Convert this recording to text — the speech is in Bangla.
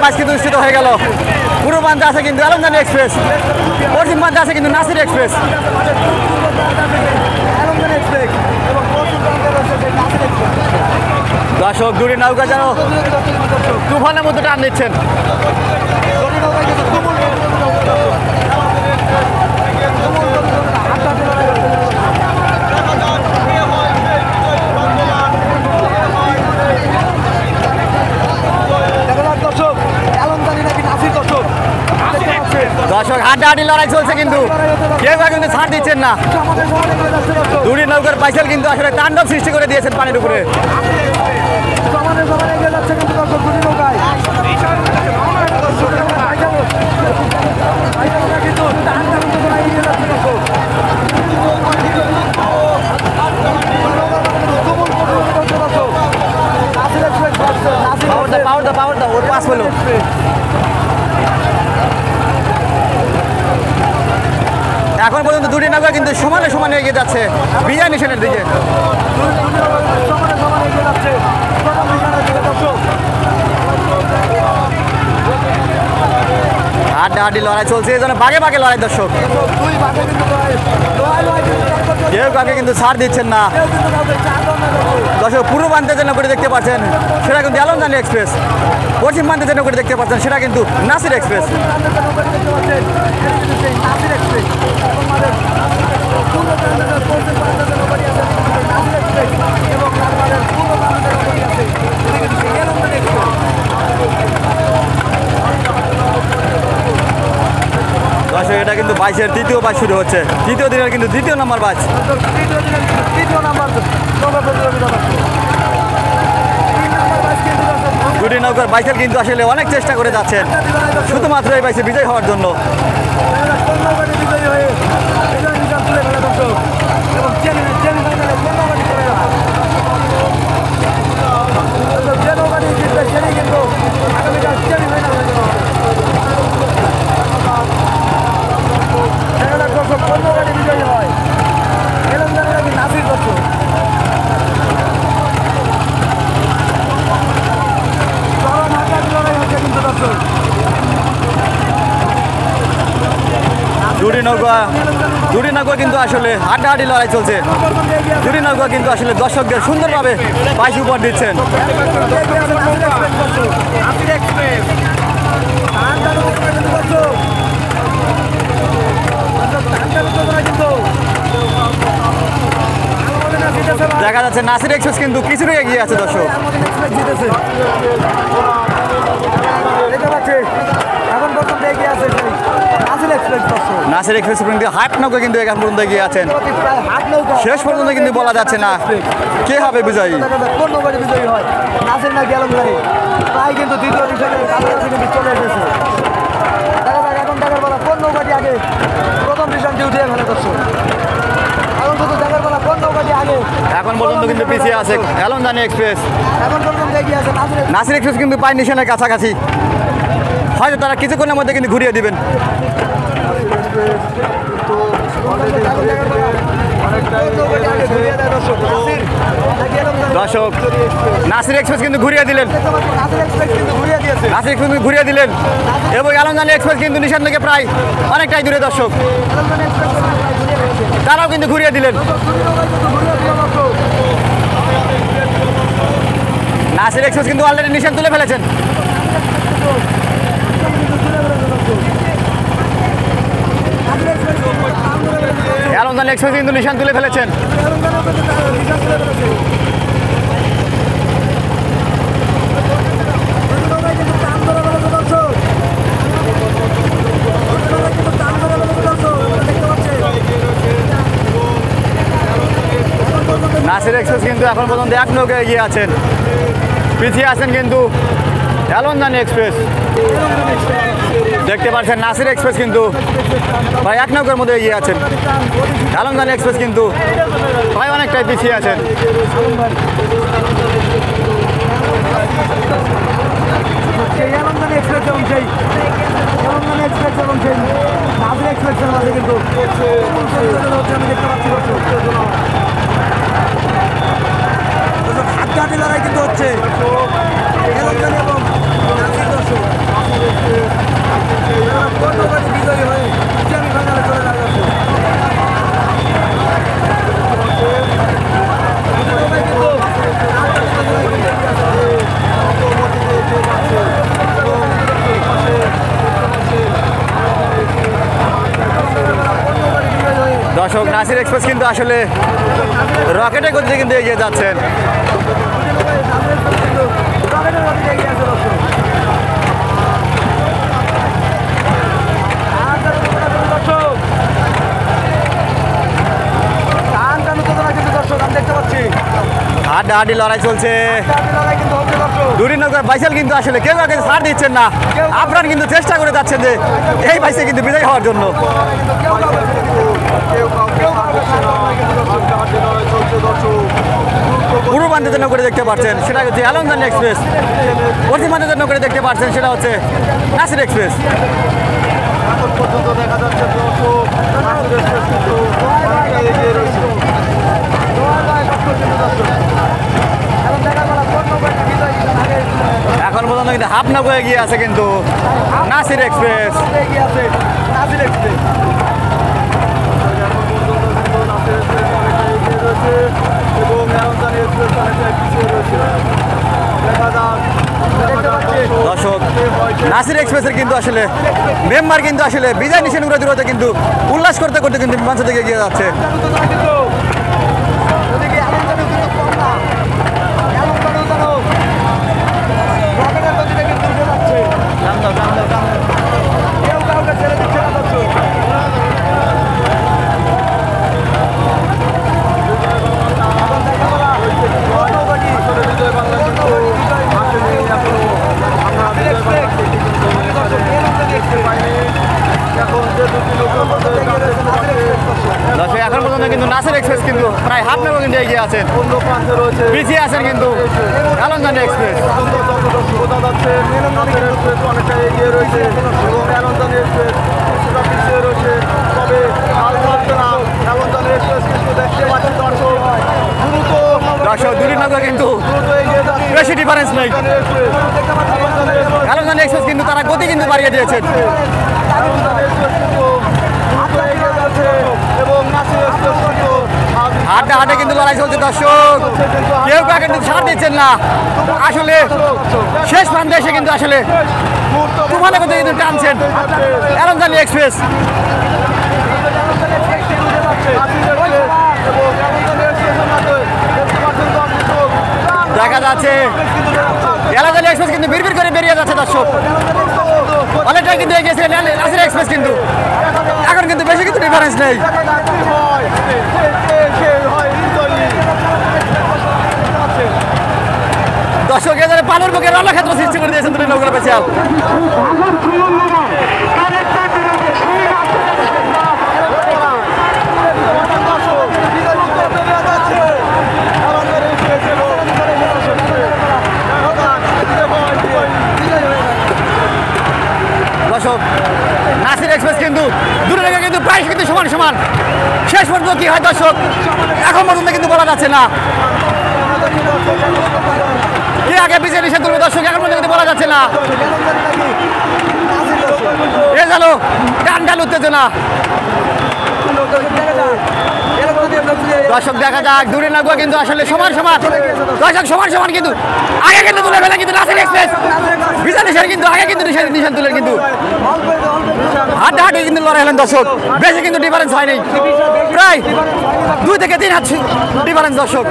বাইচ কিন্তু অনুষ্ঠিত হয়ে গেল। পূর্ব প্রান্তে আছে কিন্তু আলমদানি এক্সপ্রেস, পশ্চিম প্রান্তে আছে কিন্তু নাসির এক্সপ্রেস। দর্শক দূরে নৌকা যেন তুফানের মধ্যে টান দিচ্ছেন। দর্শক হাড্ডাহাড্ডি লড়াই চলছে কিন্তু কেউ কিন্তু ছাড় দিচ্ছেন না। দুটি নৌকার পাইসেল কিন্তু আসলে তাণ্ডব সৃষ্টি করে দিয়েছেন পানির উপরে। পাওয়ার দাও ওর পাস হলো। এখন পর্যন্ত দুটি নৌকা কিন্তু সমানে সমানে এগিয়ে যাচ্ছে বিজয় মিশনের দিকে। হাড্ডাহাড্ডি লড়াই চলছে, এই জন্য বাগে বাগে লড়াই। দর্শক কেউ কাউকে কিন্তু ছাড় দিচ্ছেন না। দর্শক পূর্ব প্রান্তের জন্য করে দেখতে পাচ্ছেন সেটা কিন্তু আলমদানি এক্সপ্রেস, পশ্চিম প্রান্তের জন্য করে দেখতে পাচ্ছেন সেটা কিন্তু নাসির এক্সপ্রেস। দর্শক এটা কিন্তু বাইশের তৃতীয় বাইচ শুরু হচ্ছে, তৃতীয় দিনের কিন্তু দ্বিতীয় নম্বর বাইচ। দুটি নৌকার বাইসেল কিন্তু আসলে অনেক চেষ্টা করে যাচ্ছেন শুধুমাত্র এই বাইসে বিজয় হওয়ার জন্য। দুটি নৌকা কিন্তু আসলে হাড্ডাহাড্ডি লড়াই চলছে। দুটি নৌকা কিন্তু আসলে দর্শকদের সুন্দরভাবে বাইচ উপহার দিচ্ছেন। দেখা যাচ্ছে নাসির এক্সপ্রেস কিন্তু কিছুটা এগিয়ে আছে। দর্শক এখন পর্যন্ত এগিয়ে আছে নাসির এক্সপ্রেস কিন্তু হাফ নৌকা কিন্তু এখন পর্যন্ত এগিয়ে আছেন। শেষ পর্যন্ত কিন্তু বলা যাচ্ছে না কে হবে বিজয়ী। কোন নৌকাটি বিজয়ী হয়, নাসির নাকি আলমদানি, তাই কিন্তু দ্বিতীয় ডিভিশনের কাছাকাছি কিন্তু চলে এসেছে। দেখা যাক এখন দেখার বেলা কোন নৌকাটি আগে প্রথম ডিভিশনটি উঠিয়ে ফেলে। দর্শক এখন শুধু দেখার বেলা কোন নৌকাটি আগে। এখন পর্যন্ত কিন্তু পিছিয়ে আছে আলমদানি এক্সপ্রেস, এখন পর্যন্ত এগিয়ে আছে নাসির এক্সপ্রেস কিন্তু পাই নিশানের কাছাকাছি। হয়তো তারা কিছুক্ষণের মধ্যে কিন্তু ঘুরিয়ে দিবেন। দর্শক নাসির এক্সপ্রেস কিন্তু ঘুরিয়ে দিলেন, নাসির এক্সপ্রেস ঘুরিয়ে দিলেন এবং আলমদানি এক্সপ্রেস কিন্তু নিশান থেকে প্রায় অনেকটাই দূরে। দর্শক তারাও কিন্তু ঘুরিয়ে দিলেন। নাসির এক্সপ্রেস কিন্তু অলরেডি নিশান তুলে ফেলেছেন। আলমদানি এক্সপ্রেস কিন্তু নিশান তুলে ফেলেছেন। নাসির এক্সপ্রেস কিন্তু এখন পর্যন্ত এক নৌকায় এগিয়ে আছেন, পিছিয়ে আছেন কিন্তু আলমদানি এক্সপ্রেস। দেখতে পাচ্ছেন নাসির এক্সপ্রেস কিন্তু প্রায় এক নৌকার মধ্যে এগিয়ে আছেন, আলমদানি এক্সপ্রেস কিন্তু প্রায় অনেকটাই পিছিয়ে আছেন। আলমদানি এক্সপ্রেস এবং সেই আলমদানি এক্সপ্রেস এবং সেই নাসির এক্সপ্রেসের মাঝে কিন্তু আমি দেখতে পাচ্ছি হাড্ডাহাড্ডি লড়াই কিন্তু হচ্ছে আলমদানি এবং নাসির। দর্শক দর্শক নাসির এক্সপ্রেস কিন্তু আসলে রকেটের গতিতে কিন্তু এগিয়ে যাচ্ছেন। হাড্ডাহাড্ডি লড়াই চলছে। দুরিনগর বাইসাল কিন্তু আসলে কেউ আগে ছাড় দিচ্ছেন না। আপনারা কিন্তু চেষ্টা করে যাচ্ছেন যে এই বাইসে কিন্তু বিজয় হওয়ার জন্য। পূর্ব প্রান্তের জন্য করে দেখতে পাচ্ছেন সেটা হচ্ছে আলমদানি এক্সপ্রেস, পশ্চিম প্রান্তের জন্য করে দেখতে পাচ্ছেন সেটা হচ্ছে নাসির এক্সপ্রেস। এখন পর্যন্ত দেখা যাচ্ছে এখন পর্যন্ত কিন্তু হাফ না হয়ে গিয়ে আছে কিন্তু নাসির এক্সপ্রেস। দর্শক নাসির এক্সপ্রেসের কিন্তু আসলে মেম্বার কিন্তু আসলে বিজয় নিশান উড়ে দূরতে কিন্তু উল্লাস করতে করতে কিন্তু বিমান থেকে এগিয়ে যাচ্ছে। এখন পর্যন্ত কিন্তু নাসির এক্সপ্রেস কিন্তু প্রায় হাফ নাও কিন্তু এগিয়ে আছেন, পিছিয়ে আছেন কিন্তু আলমদানি এক্সপ্রেস। অনেকটা এগিয়ে রয়েছে এবং আলমদানি এক্সপ্রেস কিছুটা পিছিয়ে রয়েছে, তবে আলমদানি এক্সপ্রেস কিন্তু দেখতে পাচ্ছি দর্শক দুরিনগর কিন্তু বেশি ডিফারেন্স নেই। আলমদানি এক্সপ্রেস কিন্তু তারা গতি কিন্তু বাড়িয়ে দিয়েছেন এবং নাসির এক্সপ্রেস কিন্তু হাড্ডা হাড্ডে কিন্তু লড়াই চলছে। দর্শক কেউ কেউ কিন্তু ছাড় দিচ্ছেন না। আসলে শেষ প্রান্তে এসে কিন্তু আসলে তুফানের কথা কিন্তু টানছেন আলমদানি এক্সপ্রেস। দেখা যাচ্ছে আলমদানি এক্সপ্রেস কিন্তু বিড়বিড় করে বেরিয়ে যাচ্ছে। দর্শক অনেকটাই কিন্তু এগিয়েছে নাসির এক্সপ্রেস, কিন্তু এখন কিন্তু বেশি কিন্তু ডিফারেন্স নেই। দর্শক এদের পানের বুকে রণক্ষেত্র সৃষ্টি করে দিয়েছেন দুরিনগর স্পেশাল। দর্শক নাসির এক্সপ্রেস কিন্তু দুরিনগর কিন্তু প্রায় কিন্তু সমান সমান। শেষ পর্যন্ত কি হয় দর্শক এখন পর্যন্ত কিন্তু বলা যাচ্ছে না কে আগে বিজয় নিষেধ করবে। দর্শক এখন পর্যন্ত বলা যাচ্ছে না। এ গেল টান টান উত্তেজনা। দর্শক দেখা যাক দুরিনগর কিন্তু আসলে সমান সমান। দর্শক সমান সমান কিন্তু আগে কিন্তু তুলে ফেলে কিন্তু নাসির এক্সপ্রেস বিজয় নিষেধ কিন্তু আগে কিন্তু নিষেধ তুলে কিন্তু হাড্ডাহাড্ডি কিন্তু লড়াই হলেন। দর্শক বেশি কিন্তু ডিফারেন্স হয়নি, প্রায় 2 থেকে 3 হাত ডিফারেন্স। দর্শক